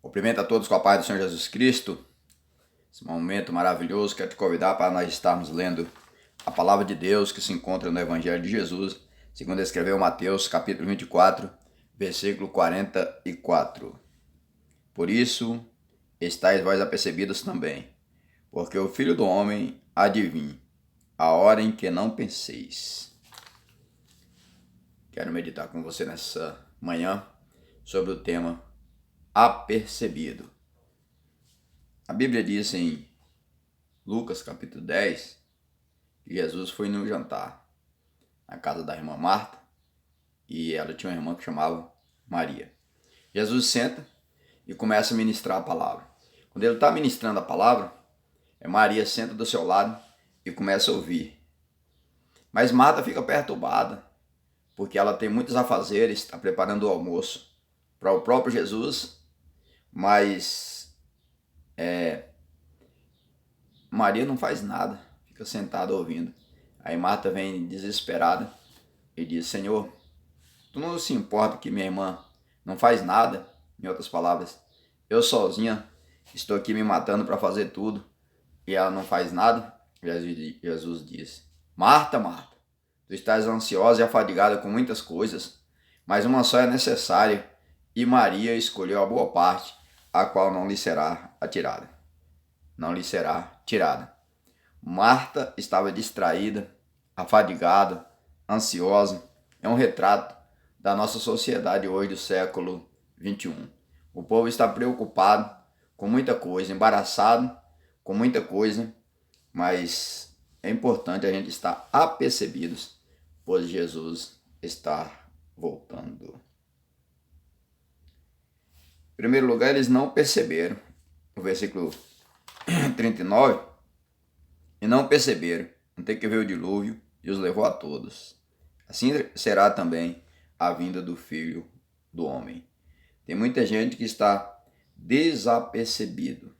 Cumprimento a todos com a paz do Senhor Jesus Cristo. Esse momento maravilhoso, quero te convidar para nós estarmos lendo a palavra de Deus que se encontra no Evangelho de Jesus, segundo escreveu Mateus, capítulo 24, versículo 44. Por isso, estáis vós apercebidos também, porque o Filho do Homem há de vir, a hora em que não penseis. Quero meditar com você nessa manhã sobre o tema apercebido. A Bíblia diz em Lucas capítulo 10 que Jesus foi num jantar na casa da irmã Marta e ela tinha uma irmã que chamava Maria. Jesus senta e começa a ministrar a palavra. Quando ele está ministrando a palavra, Maria senta do seu lado e começa a ouvir. Mas Marta fica perturbada, porque ela tem muitos afazeres, está preparando o almoço para o próprio Jesus, mas Maria não faz nada, fica sentada ouvindo. Aí Marta vem desesperada e diz: Senhor, tu não se importa que minha irmã não faz nada? Em outras palavras, eu sozinha estou aqui me matando para fazer tudo e ela não faz nada? Jesus diz: Marta, Marta, tu estás ansiosa e afadigada com muitas coisas, mas uma só é necessária, e Maria escolheu a boa parte, a qual não lhe será tirada. Marta estava distraída, afadigada, ansiosa. É um retrato da nossa sociedade hoje do século XXI. O povo está preocupado com muita coisa, embaraçado com muita coisa, mas é importante a gente estar apercebidos, pois Jesus está voltando. Em primeiro lugar, eles não perceberam. O versículo 39, e não perceberam, até que veio o dilúvio e os levou a todos. Assim será também a vinda do Filho do Homem. Tem muita gente que está desapercebido,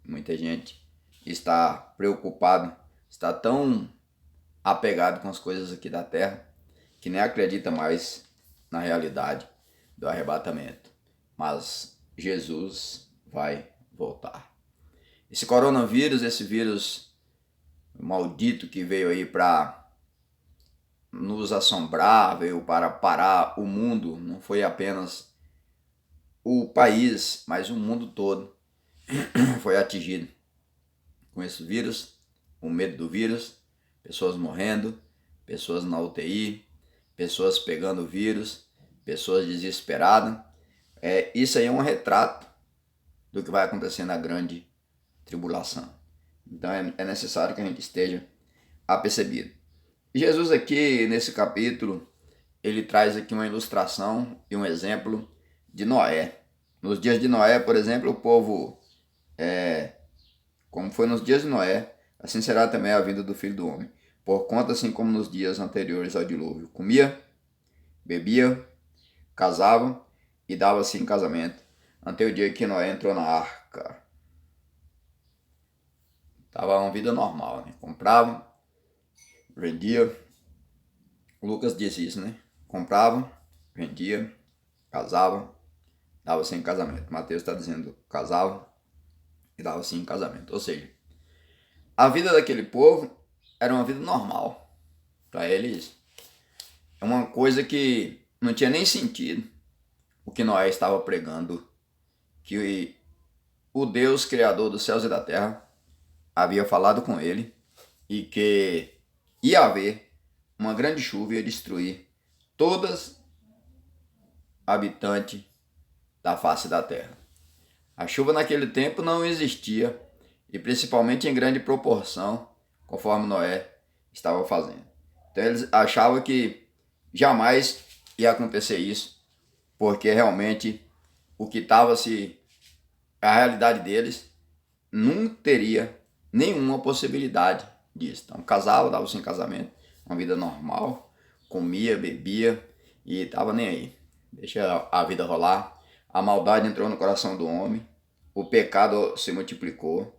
muita gente está preocupado, está tão apegado com as coisas aqui da terra, que nem acredita mais na realidade do arrebatamento. Mas Jesus vai voltar. Esse coronavírus, esse vírus maldito que veio aí para nos assombrar, veio para parar o mundo, não foi apenas o país, mas o mundo todo foi atingido com esse vírus, o medo do vírus, pessoas morrendo, pessoas na UTI, pessoas pegando o vírus, pessoas desesperadas. Isso aí é um retrato do que vai acontecer na grande tribulação. Então é necessário que a gente esteja apercebido. E Jesus aqui nesse capítulo, ele traz aqui uma ilustração e um exemplo de Noé. Nos dias de Noé, por exemplo, o povo, como foi nos dias de Noé, assim será também a vinda do Filho do Homem. Por conta, assim como nos dias anteriores ao dilúvio, comia, bebia, casava e dava-se em casamento, até o dia que Noé entrou na arca. Estava uma vida normal, né? Comprava, vendia. Lucas diz isso, né? Comprava, vendia, casava, dava-se em casamento. Mateus está dizendo casava e dava-se em casamento. Ou seja, a vida daquele povo era uma vida normal. Para eles, é uma coisa que não tinha nem sentido o que Noé estava pregando, que o Deus Criador dos céus e da terra havia falado com ele e que ia haver uma grande chuva e ia destruir todas habitantes da face da terra. A chuva naquele tempo não existia, e principalmente em grande proporção, conforme Noé estava fazendo. Então eles achavam que jamais ia acontecer isso, porque realmente o que estava a realidade deles não teria nenhuma possibilidade disso. Então casava, dava-se em casamento, uma vida normal, comia, bebia e estava nem aí. Deixa a vida rolar. A maldade entrou no coração do homem, o pecado se multiplicou,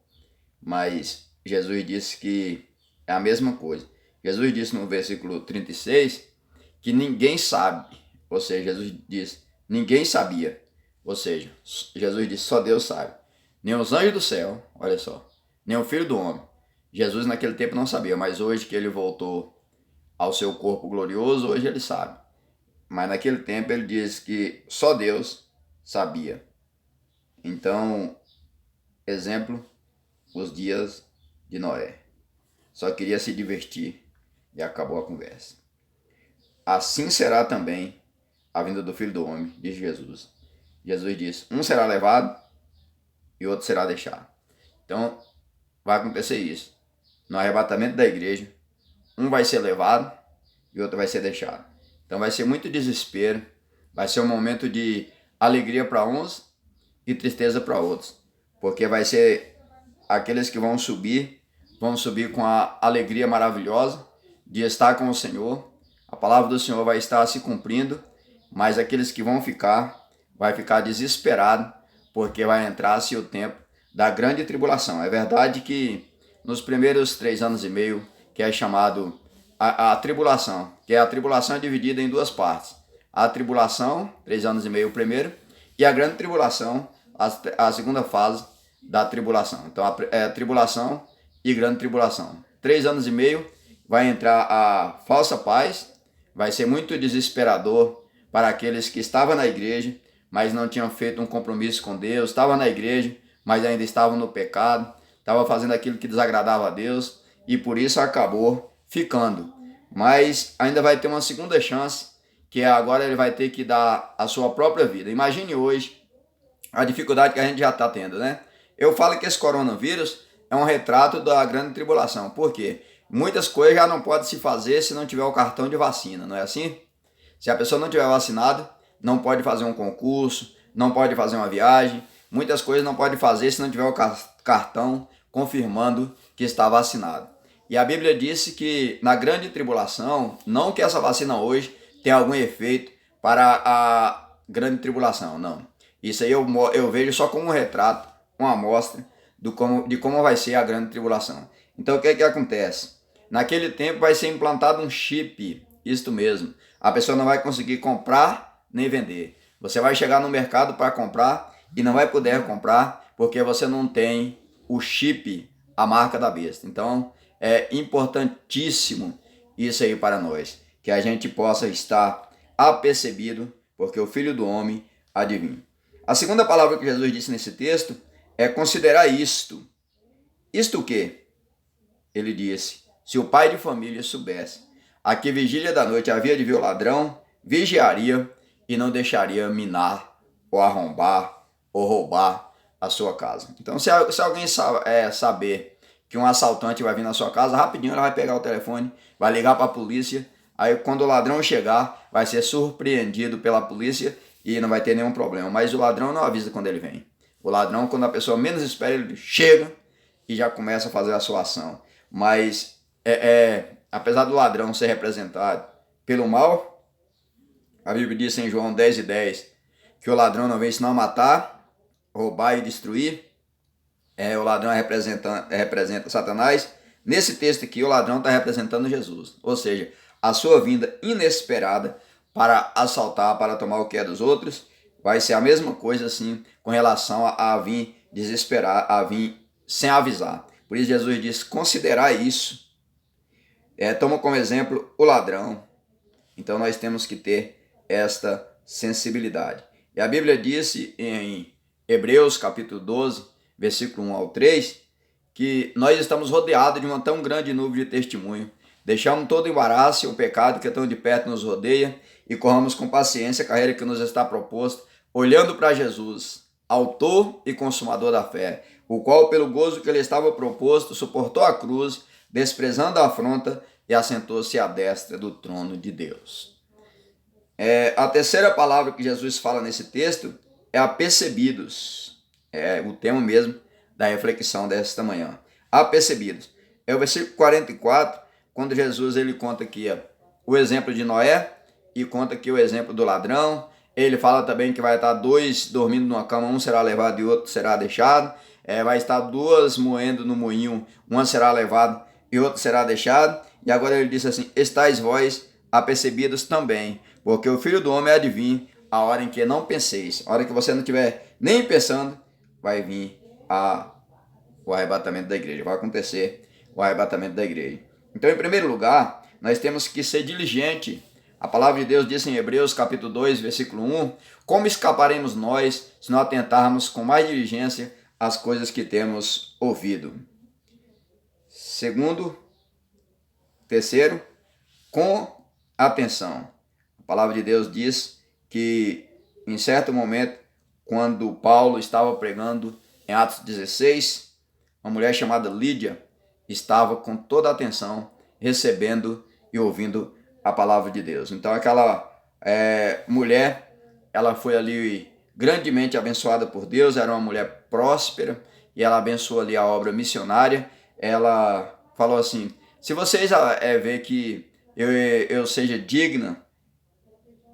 mas Jesus disse que é a mesma coisa. Jesus disse no versículo 36 que ninguém sabe, ou seja, Jesus disse, ninguém sabia Ou seja, Jesus disse, só Deus sabe. Nem os anjos do céu, olha só, nem o Filho do Homem. Jesus naquele tempo não sabia, mas hoje que ele voltou ao seu corpo glorioso, hoje ele sabe. Mas naquele tempo ele disse que só Deus sabia. Então, exemplo, os dias de Noé. Só queria se divertir e acabou a conversa. Assim será também a vinda do Filho do Homem, diz Jesus. Jesus disse, um será levado e outro será deixado. Então, vai acontecer isso. No arrebatamento da igreja, um vai ser levado e outro vai ser deixado. Então vai ser muito desespero, vai ser um momento de alegria para uns e tristeza para outros. Porque vai ser aqueles que vão subir com a alegria maravilhosa de estar com o Senhor. A palavra do Senhor vai estar se cumprindo, mas aqueles que vão ficar, vai ficar desesperado, porque vai entrar-se o tempo da grande tribulação. É verdade que nos primeiros 3 anos e meio, que é chamado a tribulação, que a tribulação é dividida em 2 partes. A tribulação, 3 anos e meio o primeiro, e a grande tribulação, a segunda fase da tribulação. Então, a tribulação e grande tribulação. 3 anos e meio vai entrar a falsa paz, vai ser muito desesperador para aqueles que estavam na igreja, mas não tinham feito um compromisso com Deus, estavam na igreja, mas ainda estavam no pecado, estavam fazendo aquilo que desagradava a Deus, e por isso acabou ficando. Mas ainda vai ter uma segunda chance, que agora ele vai ter que dar a sua própria vida. Imagine hoje a dificuldade que a gente já está tendo, né? Eu falo que esse coronavírus é um retrato da grande tribulação. Por quê? Muitas coisas já não podem se fazer se não tiver o cartão de vacina, não é assim? Se a pessoa não tiver vacinada, não pode fazer um concurso, não pode fazer uma viagem, muitas coisas não pode fazer se não tiver o cartão confirmando que está vacinado. E a Bíblia disse que na grande tribulação, não que essa vacina hoje tenha algum efeito para a grande tribulação, não. Isso aí eu vejo só como um retrato, uma amostra de como vai ser a grande tribulação. Então o que é que acontece? Naquele tempo vai ser implantado um chip, isto mesmo. A pessoa não vai conseguir comprar nem vender. Você vai chegar no mercado para comprar e não vai poder comprar porque você não tem o chip, a marca da besta. Então é importantíssimo isso aí para nós, que a gente possa estar apercebido, porque o Filho do Homem há de vir. A segunda palavra que Jesus disse nesse texto é considerar isto. Isto o quê? Ele disse, se o pai de família soubesse a que vigília da noite havia de vir o ladrão, vigiaria e não deixaria minar, ou arrombar, ou roubar a sua casa. Então, se alguém saber que um assaltante vai vir na sua casa, rapidinho ela vai pegar o telefone, vai ligar para a polícia, aí quando o ladrão chegar, vai ser surpreendido pela polícia e não vai ter nenhum problema. Mas o ladrão não avisa quando ele vem. O ladrão, quando a pessoa menos espera, ele chega e já começa a fazer a sua ação. Mas, apesar do ladrão ser representado pelo mal, a Bíblia diz em João 10:10 que o ladrão não vem senão matar, roubar e destruir. O ladrão representa Satanás. Nesse texto aqui, o ladrão está representando Jesus. Ou seja, a sua vinda inesperada para assaltar, para tomar o que é dos outros, vai ser a mesma coisa assim com relação a vir desesperar, a vir sem avisar. Por isso Jesus disse, considerar isso. Toma como exemplo o ladrão. Então nós temos que ter esta sensibilidade. E a Bíblia disse em Hebreus capítulo 12, versículo 1 ao 3, que nós estamos rodeados de uma tão grande nuvem de testemunho. Deixamos todo o embaraço e o pecado que tão de perto nos rodeia e corramos com paciência a carreira que nos está proposta, olhando para Jesus, autor e consumador da fé, o qual pelo gozo que lhe estava proposto suportou a cruz, desprezando a afronta e assentou-se à destra do trono de Deus. A terceira palavra que Jesus fala nesse texto é apercebidos. É o tema mesmo da reflexão desta manhã. Apercebidos. É o versículo 44, quando Jesus ele conta aqui o exemplo de Noé e conta aqui o exemplo do ladrão. Ele fala também que vai estar 2 dormindo numa cama, um será levado e outro será deixado. Vai estar 2 moendo no moinho, uma será levado e outro será deixado. E agora ele diz assim, estáis vós apercebidos também, porque o Filho do Homem há de vir a hora em que não penseis, a hora que você não estiver nem pensando, vai vir o arrebatamento da igreja, vai acontecer o arrebatamento da igreja. Então, em primeiro lugar, nós temos que ser diligente. A palavra de Deus diz em Hebreus capítulo 2, versículo 1, como escaparemos nós se não atentarmos com mais diligência às coisas que temos ouvido? Terceiro, com atenção. A palavra de Deus diz que em certo momento, quando Paulo estava pregando em Atos 16, uma mulher chamada Lídia estava com toda a atenção recebendo e ouvindo a palavra de Deus. Então aquela mulher, ela foi ali grandemente abençoada por Deus, era uma mulher próspera e ela abençoou ali a obra missionária. Ela falou assim, se vocês ver que eu seja digna,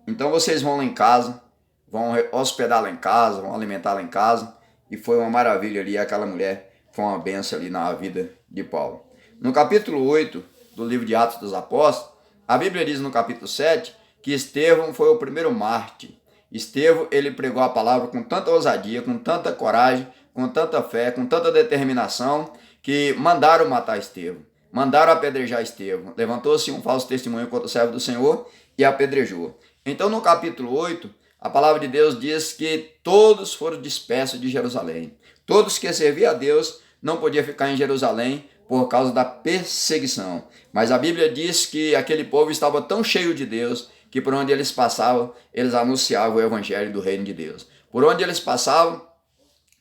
então vocês vão lá em casa, vão hospedar lá em casa, vão alimentar lá em casa. E foi uma maravilha ali, aquela mulher foi uma bênção ali na vida de Paulo. No capítulo 8 do livro de Atos dos Apóstolos, a Bíblia diz no capítulo 7 que Estevão foi o primeiro mártir. Estevão, ele pregou a palavra com tanta ousadia, com tanta coragem, com tanta fé, com tanta determinação, que mandaram matar Estevão, mandaram apedrejar Estevão. Levantou-se um falso testemunho contra o servo do Senhor e apedrejou. Então no capítulo 8, a palavra de Deus diz que todos foram dispersos de Jerusalém. Todos que serviam a Deus não podiam ficar em Jerusalém por causa da perseguição. Mas a Bíblia diz que aquele povo estava tão cheio de Deus que por onde eles passavam, eles anunciavam o evangelho do reino de Deus. Por onde eles passavam,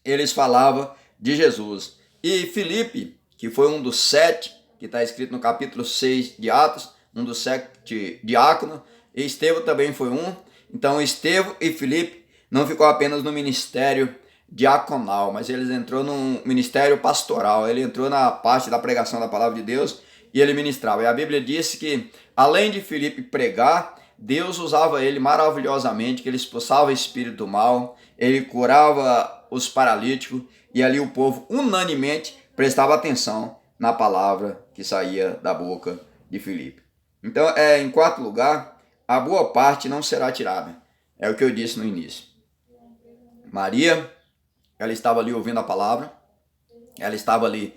eles falavam de Jesus. E Filipe, que foi um dos 7, que está escrito no capítulo 6 de Atos, um dos 7 diáconos, e Estevão também foi um. Então Estevão e Filipe não ficou apenas no ministério diaconal, mas eles entrou no ministério pastoral. Ele entrou na parte da pregação da palavra de Deus e ele ministrava. E a Bíblia diz que, além de Filipe pregar, Deus usava ele maravilhosamente, que ele expulsava o espírito mal, ele curava os paralíticos e ali o povo unanimemente prestava atenção na palavra que saía da boca de Filipe. Então, em quarto lugar, a boa parte não será tirada. É o que eu disse no início. Maria, ela estava ali ouvindo a palavra, ela estava ali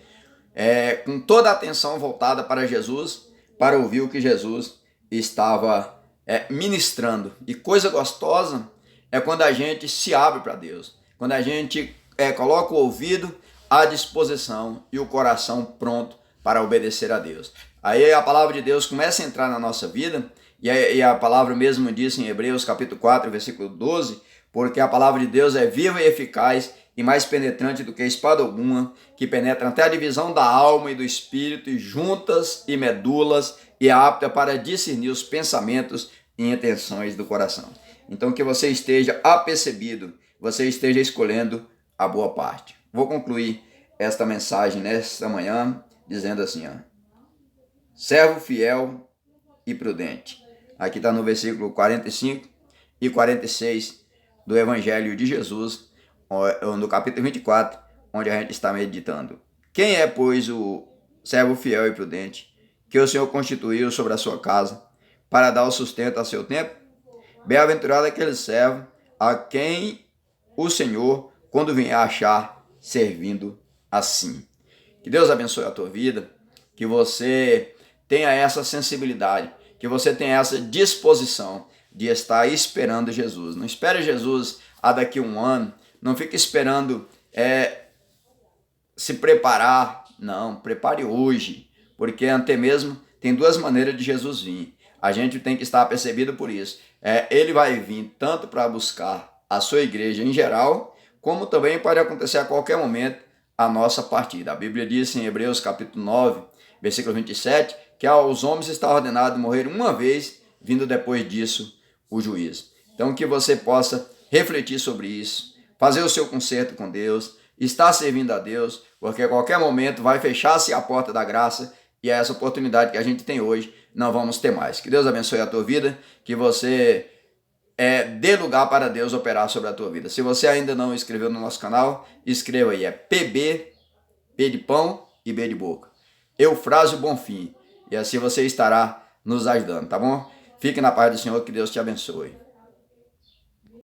com toda a atenção voltada para Jesus, para ouvir o que Jesus estava ministrando. E coisa gostosa é quando a gente se abre para Deus, quando a gente coloca o ouvido à disposição e o coração pronto para obedecer a Deus. Aí a palavra de Deus começa a entrar na nossa vida, e a palavra mesmo diz em Hebreus capítulo 4, versículo 12, porque a palavra de Deus é viva e eficaz e mais penetrante do que espada alguma, que penetra até a divisão da alma e do espírito, e juntas e medulas, e é apta para discernir os pensamentos e intenções do coração. Então que você esteja apercebido, você esteja escolhendo a boa parte. Vou concluir esta mensagem nesta manhã dizendo assim, servo fiel e prudente. Aqui está no versículo 45 e 46 do Evangelho de Jesus, no capítulo 24, onde a gente está meditando. Quem é, pois, o servo fiel e prudente, que o Senhor constituiu sobre a sua casa, para dar o sustento a seu tempo? Bem-aventurado aquele servo a quem o Senhor, quando vier achar, servindo assim. Que Deus abençoe a tua vida, que você tenha essa sensibilidade, que você tenha essa disposição de estar esperando Jesus. Não espere Jesus daqui a um ano, não fique esperando se preparar, não, prepare hoje, porque até mesmo tem duas maneiras de Jesus vir. A gente tem que estar apercebido por isso. Ele vai vir tanto para buscar a sua igreja em geral, como também pode acontecer a qualquer momento a nossa partida. A Bíblia diz em Hebreus capítulo 9, versículo 27, que aos homens está ordenado morrer uma vez, vindo depois disso o juízo. Então que você possa refletir sobre isso, fazer o seu concerto com Deus, estar servindo a Deus, porque a qualquer momento vai fechar-se a porta da graça e é essa oportunidade que a gente tem hoje, não vamos ter mais. Que Deus abençoe a tua vida, que você dê lugar para Deus operar sobre a tua vida. Se você ainda não inscreveu no nosso canal, inscreva aí, PB, P de pão e B de boca. Eufrásio Bonfim. E assim você estará nos ajudando, tá bom? Fique na paz do Senhor, que Deus te abençoe.